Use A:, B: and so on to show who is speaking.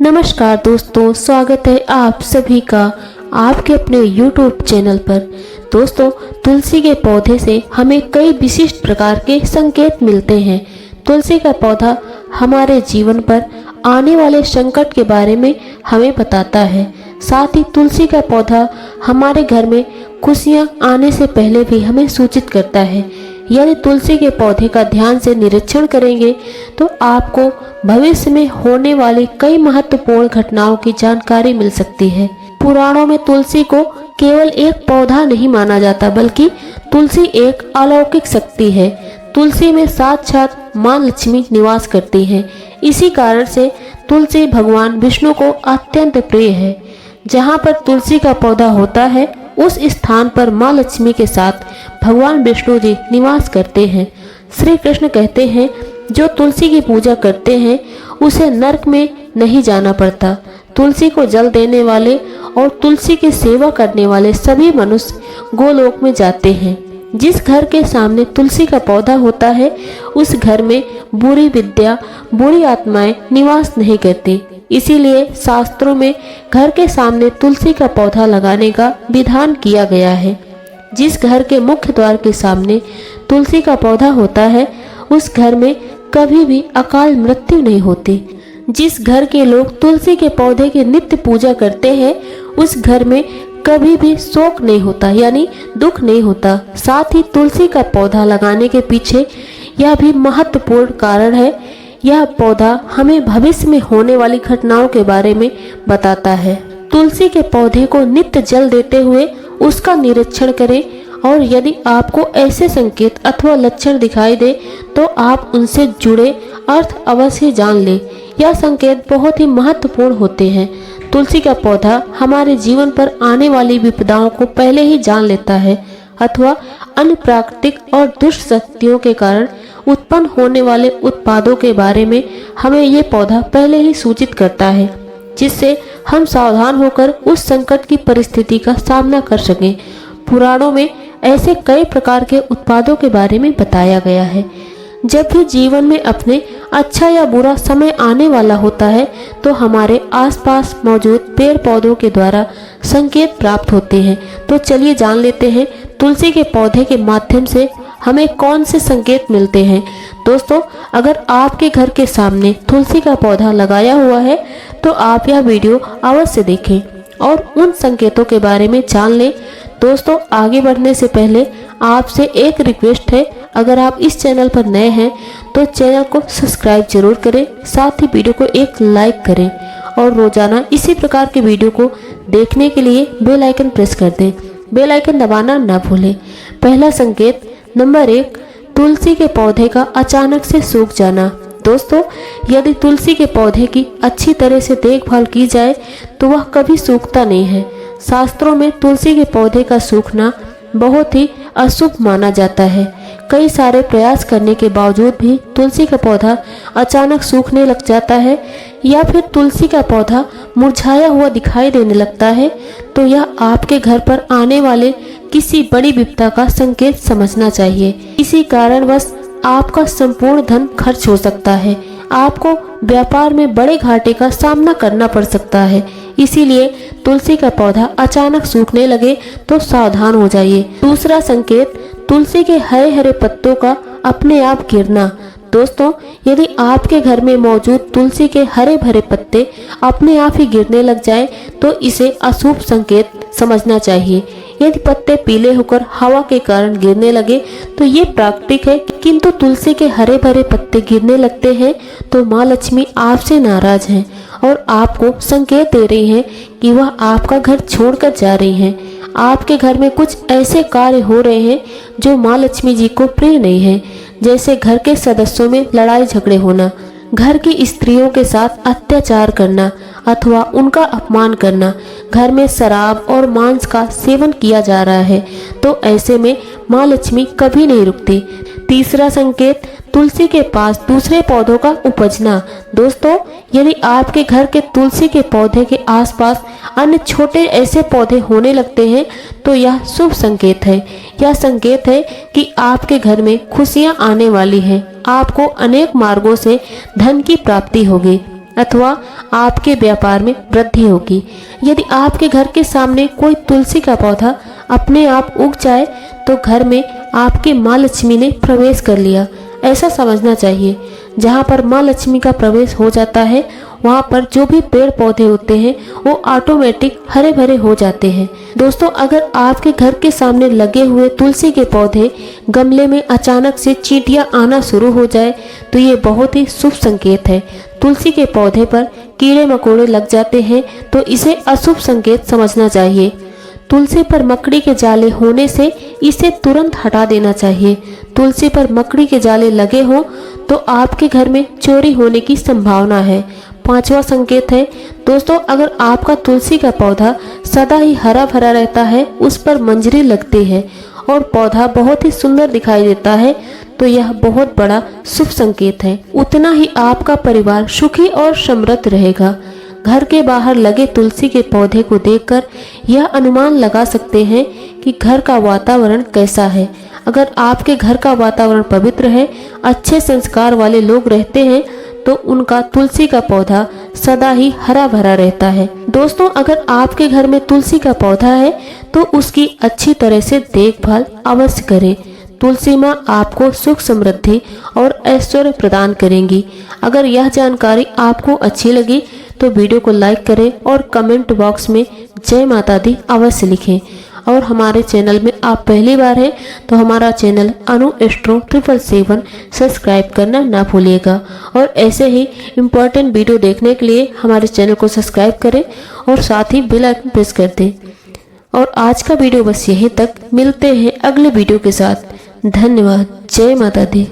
A: नमस्कार दोस्तों, स्वागत है आप सभी का आपके अपने YouTube चैनल पर। दोस्तों, तुलसी के पौधे से हमें कई विशिष्ट प्रकार के संकेत मिलते हैं। तुलसी का पौधा हमारे जीवन पर आने वाले संकट के बारे में हमें बताता है। साथ ही तुलसी का पौधा हमारे घर में खुशियां आने से पहले भी हमें सूचित करता है। यदि तुलसी के पौधे का ध्यान से निरीक्षण करेंगे तो आपको भविष्य में होने वाली कई महत्वपूर्ण घटनाओं की जानकारी मिल सकती है। पुराणों में तुलसी को केवल एक पौधा नहीं माना जाता, बल्कि तुलसी एक अलौकिक शक्ति है। तुलसी में साक्षात मां लक्ष्मी निवास करती हैं। इसी कारण से तुलसी भगवान विष्णु को अत्यंत प्रिय है। जहाँ पर तुलसी का पौधा होता है, उस स्थान पर मां लक्ष्मी के साथ भगवान विष्णु जी निवास करते हैं। श्री कृष्ण कहते हैं, जो तुलसी की पूजा करते हैं उसे नरक में नहीं जाना पड़ता। तुलसी को जल देने वाले और तुलसी की सेवा करने वाले सभी मनुष्य गोलोक में जाते हैं। जिस घर के सामने तुलसी का पौधा होता है, उस घर में बुरी विद्या, बुरी आत्माएं निवास नहीं करती। इसीलिए शास्त्रों में घर के सामने तुलसी का पौधा लगाने का विधान किया गया है। जिस घर के मुख्य द्वार के सामने तुलसी का पौधा होता है, उस घर में कभी भी अकाल मृत्यु नहीं होती। जिस घर के लोग तुलसी के पौधे की नित्य पूजा करते हैं, उस घर में कभी भी शोक नहीं होता, यानी दुख नहीं होता। साथ ही तुलसी का पौधा लगाने के पीछे यह भी महत्वपूर्ण कारण है। यह पौधा हमें भविष्य में होने वाली घटनाओं के बारे में बताता है। तुलसी के पौधे को नित्य जल देते हुए उसका निरीक्षण करें, और यदि आपको ऐसे संकेत अथवा लक्षण दिखाई दे तो आप उनसे जुड़े अर्थ अवश्य जान लें। यह संकेत बहुत ही महत्वपूर्ण होते हैं। तुलसी का पौधा हमारे जीवन पर आने वाली विपदाओं को पहले ही जान लेता है, अथवा अन्य प्राकृतिक और दुष्ट शक्तियों के कारण उत्पन्न होने वाले उत्पादों के बारे में हमें ये पौधा पहले ही सूचित करता है, जिससे हम सावधान होकर उस संकट की परिस्थिति का सामना कर सकें। पुराणों में ऐसे कई प्रकार के उत्पादों के बारे में बताया गया है। जब भी जीवन में अपने अच्छा या बुरा समय आने वाला होता है, तो हमारे आसपास मौजूद पेड़ पौधों के द्वारा संकेत प्राप्त होते हैं। तो चलिए जान लेते हैं तुलसी के पौधे के माध्यम से हमें कौन से संकेत मिलते हैं। दोस्तों, अगर आपके घर के सामने तुलसी का पौधा लगाया हुआ है तो आप यह वीडियो अवश्य देखें और उन संकेतों के बारे में जान लें। दोस्तों, आगे बढ़ने से पहले आपसे एक रिक्वेस्ट है, अगर आप इस चैनल पर नए हैं तो चैनल को सब्सक्राइब जरूर करें, साथ ही वीडियो को एक लाइक करें और रोजाना इसी प्रकार के वीडियो को देखने के लिए बेल आइकन प्रेस कर दें। बेल आइकन दबाना न भूलें। पहला संकेत नंबर 1, तुलसी के पौधे का अचानक से सूख जाना। दोस्तों, यदि तुलसी के पौधे की अच्छी तरह से देखभाल की जाए तो वह कभी सूखता नहीं है। शास्त्रों में तुलसी के पौधे का सूखना बहुत ही अशुभ माना जाता है। कई सारे प्रयास करने के बावजूद भी तुलसी का पौधा अचानक सूखने लग जाता है, या फिर तुलसी का पौधा मुरझाया हुआ दिखाई देने लगता है, तो यह आपके घर पर आने वाले किसी बड़ी विपदा का संकेत समझना चाहिए। इसी कारणवश आपका संपूर्ण धन खर्च हो सकता है। आपको व्यापार में बड़े घाटे का सामना करना पड़ सकता है। इसीलिए तुलसी का पौधा अचानक सूखने लगे तो सावधान हो जाइए। दूसरा संकेत, तुलसी के हरे हरे पत्तों का अपने आप गिरना। दोस्तों, यदि आपके घर में मौजूद तुलसी के हरे भरे पत्ते अपने आप ही गिरने लग जाए तो इसे अशुभ संकेत समझना चाहिए। यदि पत्ते पीले होकर हवा के कारण गिरने लगे तो ये प्राकृतिक है, किंतु तुलसी के हरे भरे पत्ते गिरने लगते हैं तो माँ लक्ष्मी आपसे नाराज हैं और आपको संकेत दे रही हैं कि वह आपका घर छोड़कर जा रही हैं। आपके घर में कुछ ऐसे कार्य हो रहे हैं जो माँ लक्ष्मी जी को प्रिय नहीं है, जैसे घर के सदस्यों में लड़ाई झगड़े होना, घर की स्त्रियों के साथ अत्याचार करना अथवा उनका अपमान करना, घर में शराब और मांस का सेवन किया जा रहा है, तो ऐसे में माँ लक्ष्मी कभी नहीं रुकती। तीसरा संकेत, तुलसी के पास दूसरे पौधों का उपजना। दोस्तों, यदि आपके घर के तुलसी के पौधे के आसपास अन्य छोटे ऐसे पौधे होने लगते हैं तो यह शुभ संकेत है। यह संकेत है कि आपके घर में खुशियां आने वाली हैं। आपको अनेक मार्गों से धन की प्राप्ति होगी। अथवा आपके व्यापार में वृद्धि होगी। यदि आपके घर के सामने कोई तुलसी का पौधा अपने आप उग जाए तो घर में आपके माँ लक्ष्मी ने प्रवेश कर लिया, ऐसा समझना चाहिए। जहाँ पर माँ लक्ष्मी का प्रवेश हो जाता है वहाँ पर जो भी पेड़ पौधे होते हैं वो ऑटोमेटिक हरे भरे हो जाते हैं। दोस्तों, अगर आपके घर के सामने लगे हुए तुलसी के पौधे गमले में अचानक से चींटियां आना शुरू हो जाए तो ये बहुत ही शुभ संकेत है। तुलसी के पौधे पर कीड़े मकोड़े लग जाते हैं तो इसे अशुभ संकेत समझना चाहिए। तुलसी पर मकड़ी के जाले होने से इसे तुरंत हटा देना चाहिए। तुलसी पर मकड़ी के जाले लगे हों तो आपके घर में चोरी होने की संभावना है। 5वां संकेत है दोस्तों, अगर आपका तुलसी का पौधा सदा ही हरा भरा रहता है, उस पर मंजरी लगती है और पौधा बहुत ही सुंदर दिखाई देता है तो यह बहुत बड़ा शुभ संकेत है। उतना ही आपका परिवार सुखी और समृद्ध रहेगा। घर के बाहर लगे तुलसी के पौधे को देखकर यह अनुमान लगा सकते हैं कि घर का वातावरण कैसा है। अगर आपके घर का वातावरण पवित्र है, अच्छे संस्कार वाले लोग रहते हैं तो उनका तुलसी का पौधा सदा ही हरा भरा रहता है। दोस्तों, अगर आपके घर में तुलसी का पौधा है तो उसकी अच्छी तरह से देखभाल अवश्य करें। तुलसी माँ आपको सुख समृद्धि और ऐश्वर्य प्रदान करेंगी। अगर यह जानकारी आपको अच्छी लगी तो वीडियो को लाइक करें और कमेंट बॉक्स में जय माता दी अवश्य लिखें। और हमारे चैनल में आप पहली बार हैं तो हमारा चैनल अनु एस्ट्रो 777 सब्सक्राइब करना ना भूलिएगा। और ऐसे ही इम्पोर्टेंट वीडियो देखने के लिए हमारे चैनल को सब्सक्राइब करें और साथ ही बेल आइकन प्रेस कर दें। और आज का वीडियो बस यहीं तक, मिलते हैं अगले वीडियो के साथ। धन्यवाद। जय माता दी।